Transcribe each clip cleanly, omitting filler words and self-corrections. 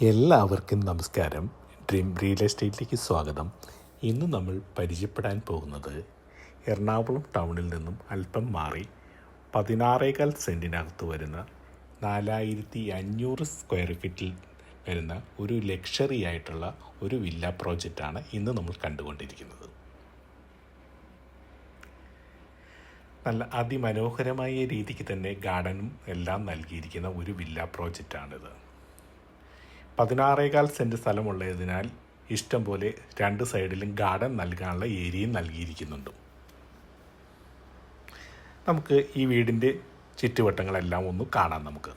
എല്ലാവർക്കും നമസ്കാരം. Dream real എസ്റ്റേറ്റിലേക്ക് സ്വാഗതം. ഇന്ന് നമ്മൾ പരിചയപ്പെടാൻ പോകുന്നത് എറണാകുളം ടൗണിൽ നിന്നും അല്പം മാറി 16.25 സെൻറ്റിനകത്ത് വരുന്ന 4500 സ്ക്വയർ ഫീറ്റിൽ വരുന്ന ഒരു ലക്ഷറി ആയിട്ടുള്ള ഒരു വില്ല പ്രോജക്റ്റാണ് ഇന്ന് നമ്മൾ കണ്ടുകൊണ്ടിരിക്കുന്നത്. നല്ല അതിമനോഹരമായ രീതിക്ക് തന്നെ ഗാർഡനും എല്ലാം നൽകിയിരിക്കുന്ന ഒരു വില്ല പ്രോജക്റ്റാണിത്. 16.25 സെൻറ്റ് സ്ഥലമുള്ളതിനാൽ ഇഷ്ടം പോലെ രണ്ട് സൈഡിലും ഗാർഡൻ നൽകാനുള്ള ഏരിയയും നൽകിയിരിക്കുന്നുണ്ട്. നമുക്ക് ഈ വീടിൻ്റെ ചുറ്റുവട്ടങ്ങളെല്ലാം ഒന്ന് കാണാം. നമുക്ക്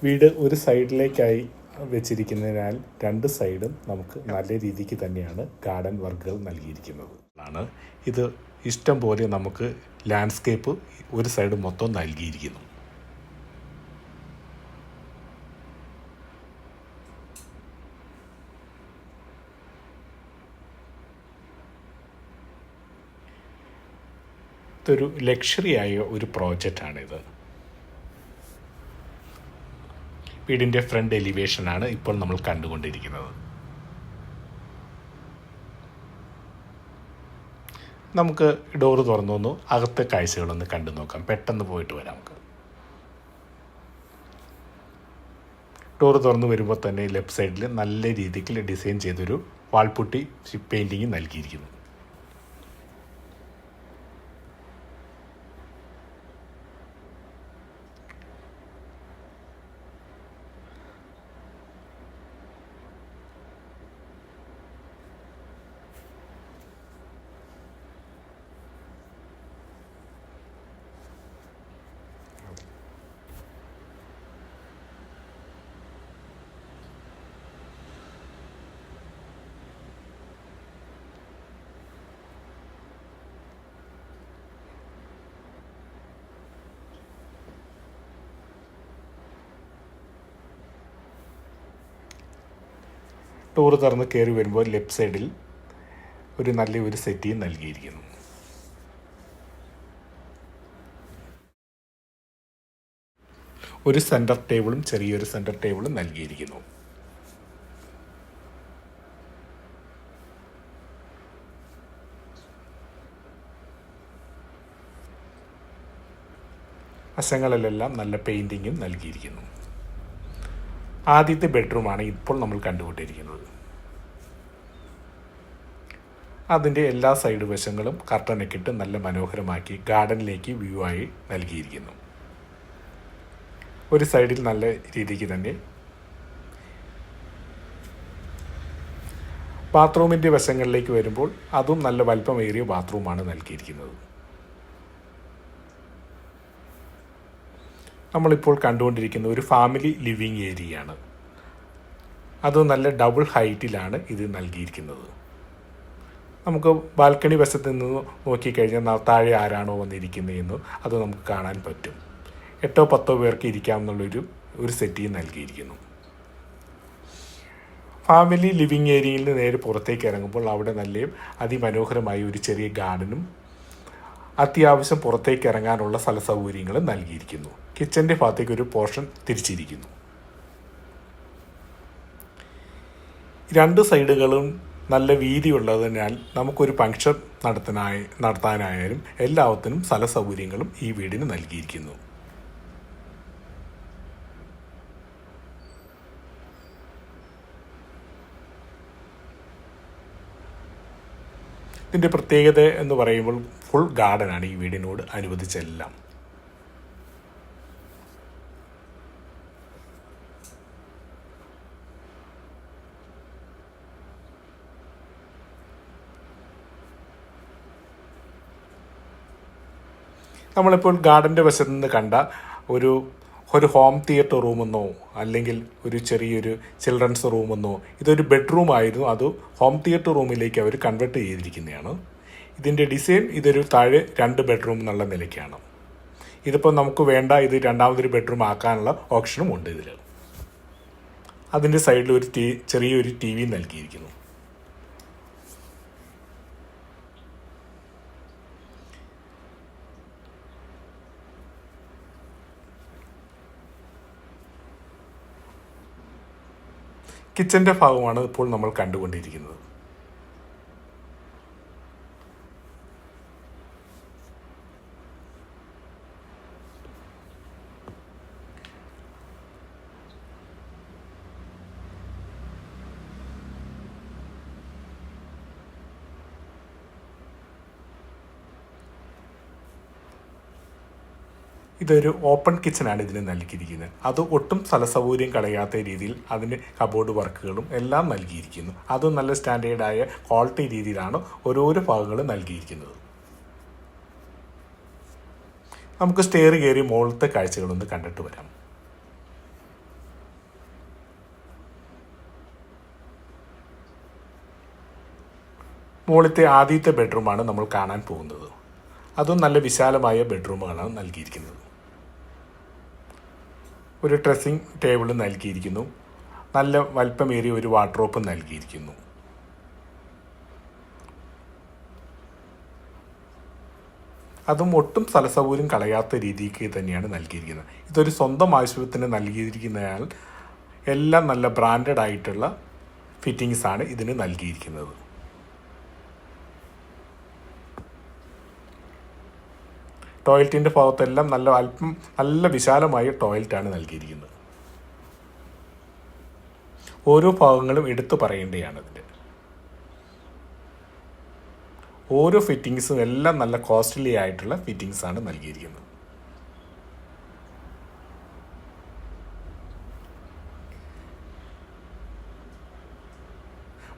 വീട് ഒരു സൈഡിലേക്കായി വെച്ചിരിക്കുന്നതിനാൽ രണ്ട് സൈഡും നമുക്ക് നല്ല രീതിക്ക് തന്നെയാണ് ഗാർഡൻ വർക്കുകൾ നൽകിയിരിക്കുന്നത്. ഇത് ഇഷ്ടം പോലെ നമുക്ക് ലാൻഡ്സ്കേപ്പ് ഒരു സൈഡ് മൊത്തം നൽകിയിരിക്കുന്നു. ഇതൊരു ലക്ഷറി ആയ ഒരു പ്രോജക്റ്റാണിത്. വീടിൻ്റെ ഫ്രണ്ട് എലിവേഷനാണ് ഇപ്പോൾ നമ്മൾ കണ്ടുകൊണ്ടിരിക്കുന്നത്. നമുക്ക് ഡോറ് തുറന്നൊന്ന് അകത്തെ കാഴ്ചകളൊന്ന് കണ്ടു നോക്കാം. പെട്ടെന്ന് പോയിട്ട് വരാം. നമുക്ക് ഡോറ് തുറന്ന് വരുമ്പോൾ തന്നെ ലെഫ്റ്റ് സൈഡിൽ നല്ല രീതിക്ക് ഡിസൈൻ ചെയ്തൊരു വാൾപുട്ടി പെയിൻറ്റിങ് നൽകിയിരിക്കുന്നു. ഡോറ് തുറന്ന് കയറി വരുമ്പോൾ ലെഫ്റ്റ് സൈഡിൽ ഒരു നല്ലൊരു സെറ്റിയും നൽകിയിരിക്കുന്നു. ഒരു സെൻറ്റർ ടേബിളും ചെറിയൊരു സെൻറ്റർ ടേബിളും നൽകിയിരിക്കുന്നു. വശങ്ങളിലെല്ലാം നല്ല പെയിൻറ്റിങ്ങും നൽകിയിരിക്കുന്നു. ആദ്യത്തെ ബെഡ്റൂമാണ് ഇപ്പോൾ നമ്മൾ കണ്ടുകൊണ്ടിരിക്കുന്നത്. അതിൻ്റെ എല്ലാ സൈഡ് വശങ്ങളും കർട്ടനൊക്കെ ഇട്ട് നല്ല മനോഹരമാക്കി ഗാർഡനിലേക്ക് വ്യൂ ആയി നൽകിയിരിക്കുന്നു. ഒരു സൈഡിൽ നല്ല രീതിക്ക് തന്നെ ബാത്റൂമിൻ്റെ വശങ്ങളിലേക്ക് വരുമ്പോൾ അതും നല്ല വലിപ്പമേറിയ ബാത്റൂമാണ് നൽകിയിരിക്കുന്നത്. നമ്മളിപ്പോൾ കണ്ടുകൊണ്ടിരിക്കുന്ന ഒരു ഫാമിലി ലിവിങ് ഏരിയയാണ്. അത് നല്ല ഡബിൾ ഹൈറ്റിലാണ് ഇത് നൽകിയിരിക്കുന്നത്. നമുക്ക് ബാൽക്കണി വശത്ത് നിന്ന് നോക്കിക്കഴിഞ്ഞാൽ താഴെ ആരാണോ വന്നിരിക്കുന്നതെന്ന് അത് നമുക്ക് കാണാൻ പറ്റും. 8-10 പേർക്ക് ഇരിക്കാമെന്നുള്ളൊരു സെറ്റിയും നൽകിയിരിക്കുന്നു. ഫാമിലി ലിവിങ് ഏരിയയിൽ നിന്ന് നേരെ പുറത്തേക്ക് ഇറങ്ങുമ്പോൾ അവിടെ നല്ല അതിമനോഹരമായ ഒരു ചെറിയ ഗാർഡനും അത്യാവശ്യം പുറത്തേക്ക് ഇറങ്ങാനുള്ള സ്ഥല സൗകര്യങ്ങളും നൽകിയിരിക്കുന്നു. കിച്ചൻ്റെ ഭാഗത്തേക്ക് ഒരു പോർഷൻ തിരിച്ചിരിക്കുന്നു. രണ്ട് സൈഡുകളും നല്ല വീതിയുള്ളതിനാൽ നമുക്കൊരു ഫംഗ്ഷൻ നടത്താനായാലും എല്ലാത്തിനും സ്ഥല സൗകര്യങ്ങളും ഈ വീടിന് നൽകിയിരിക്കുന്നു. ഇതിൻ്റെ പ്രത്യേകത എന്ന് പറയുമ്പോൾ ഫുൾ ഗാർഡനാണ് ഈ വീടിനോട് അനുവദിച്ചെല്ലാം. നമ്മളിപ്പോൾ ഗാർഡൻ്റെ വശത്ത് നിന്ന് കണ്ട ഒരു ഹോം തിയേറ്റർ റൂമെന്നോ അല്ലെങ്കിൽ ഒരു ചെറിയൊരു ചിൽഡ്രൻസ് റൂമെന്നോ ഇതൊരു ബെഡ്റൂം ആയിരുന്നു. അത് ഹോം തിയേറ്റർ റൂമിലേക്ക് അവർ കൺവെർട്ട് ചെയ്തിരിക്കുന്നതാണ്. ഇതിൻ്റെ ഡിസൈൻ ഇതൊരു താഴെ 2 ബെഡ്റൂം എന്നുള്ള നിലയ്ക്കാണ്. ഇതിപ്പോൾ നമുക്ക് വേണ്ട ഇത് രണ്ടാമതൊരു ബെഡ്റൂം ആക്കാനുള്ള ഓപ്ഷനും ഉണ്ട് ഇതിൽ. അതിൻ്റെ സൈഡിൽ ഒരു ചെറിയൊരു TV നൽകിയിരിക്കുന്നു. കിച്ചൻ്റെ ഭാഗമാണ് ഇപ്പോൾ നമ്മൾ കണ്ടുകൊണ്ടിരിക്കുന്നത്. ഇതൊരു ഓപ്പൺ കിച്ചനാണ് ഇതിന് നൽകിയിരിക്കുന്നത്. അത് ഒട്ടും സ്ഥലസൗകര്യം കളയാത്ത രീതിയിൽ അതിന് കബോർഡ് വർക്കുകളും എല്ലാം നൽകിയിരിക്കുന്നു. അതും നല്ല സ്റ്റാൻഡേർഡായ ക്വാളിറ്റി രീതിയിലാണ് ഓരോരോ ഭാഗങ്ങളും നൽകിയിരിക്കുന്നത്. നമുക്ക് സ്റ്റെയർ കയറി മുകളിലത്തെ കാഴ്ചകളൊന്ന് കണ്ടിട്ട് വരാം. മുകളിലത്തെ ആദ്യത്തെ ബെഡ്റൂമാണ് നമ്മൾ കാണാൻ പോകുന്നത്. അതും നല്ല വിശാലമായ ബെഡ്റൂമുകളാണ് നൽകിയിരിക്കുന്നത്. ഒരു ഡ്രസ്സിംഗ് ടേബിൾ നൽകിയിരിക്കുന്നു. നല്ല വലിപ്പമേറിയ ഒരു വാർഡ്രോബ് നൽകിയിരിക്കുന്നു. അതും ഒട്ടും സ്ഥലസൗകര്യം കളയാത്ത രീതിക്ക് തന്നെയാണ് നൽകിയിരിക്കുന്നത്. ഇതൊരു സ്വന്തം ആവശ്യത്തിന് നൽകിയിരിക്കുന്നതിനാൽ എല്ലാം നല്ല ബ്രാൻഡഡ് ആയിട്ടുള്ള ഫിറ്റിങ്സാണ് ഇതിന് നൽകിയിരിക്കുന്നത്. ടോയ്ലറ്റിൻ്റെ ഭാഗത്തെല്ലാം നല്ല വിശാലമായ ടോയ്ലറ്റാണ് നൽകിയിരിക്കുന്നത്. ഓരോ ഭാഗങ്ങളും എടുത്തു പറയേണ്ടതാണ്. അതിൻ്റെ ഓരോ ഫിറ്റിങ്സും എല്ലാം നല്ല കോസ്റ്റ്ലി ആയിട്ടുള്ള ഫിറ്റിങ്സാണ് നൽകിയിരിക്കുന്നത്.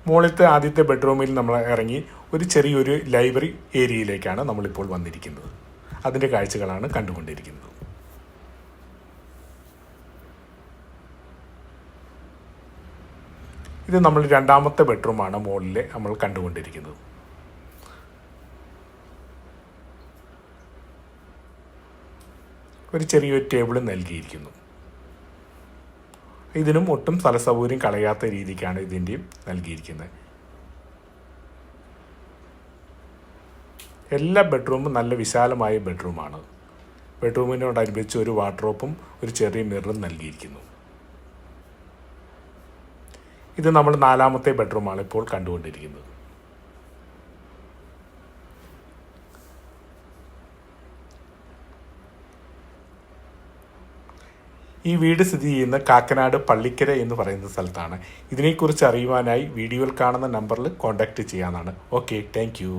മുകളിലത്തെ ആദ്യത്തെ ബെഡ്റൂമിൽ നമ്മൾ ഇറങ്ങി ഒരു ചെറിയൊരു ലൈബ്രറി ഏരിയയിലേക്കാണ് നമ്മളിപ്പോൾ വന്നിരിക്കുന്നത്. അതിൻ്റെ കാഴ്ചകളാണ് കണ്ടുകൊണ്ടിരിക്കുന്നത്. ഇത് നമ്മൾ രണ്ടാമത്തെ ബെഡ്റൂമാണ് മുകളിൽ നമ്മൾ കണ്ടുകൊണ്ടിരിക്കുന്നത്. ഒരു ചെറിയൊരു ടേബിൾ നൽകിയിരിക്കുന്നു. ഇതിനും ഒട്ടും സ്ഥലസൗകര്യം കളയാത്ത രീതിക്കാണ് ഇതിൻ്റെയും നൽകിയിരിക്കുന്നത്. എല്ലാ ബെഡ്റൂമും നല്ല വിശാലമായ ബെഡ്റൂമാണ്. ബെഡ്റൂമിനോടനുബന്ധിച്ച് ഒരു വാർഡ്രോബും ഒരു ചെറിയ മിററും നൽകിയിരിക്കുന്നു. ഇത് നമ്മൾ നാലാമത്തെ ബെഡ്റൂമാണ് ഇപ്പോൾ കണ്ടുകൊണ്ടിരിക്കുന്നത്. ഈ വീട് സ്ഥിതി ചെയ്യുന്ന കാക്കനാട് പള്ളിക്കര എന്ന് പറയുന്ന സ്ഥലത്താണ്. ഇതിനെക്കുറിച്ച് അറിയുവാനായി വീഡിയോയിൽ കാണുന്ന നമ്പറിൽ കോൺടാക്റ്റ് ചെയ്യാവുന്നതാണ്. Okay, thank you.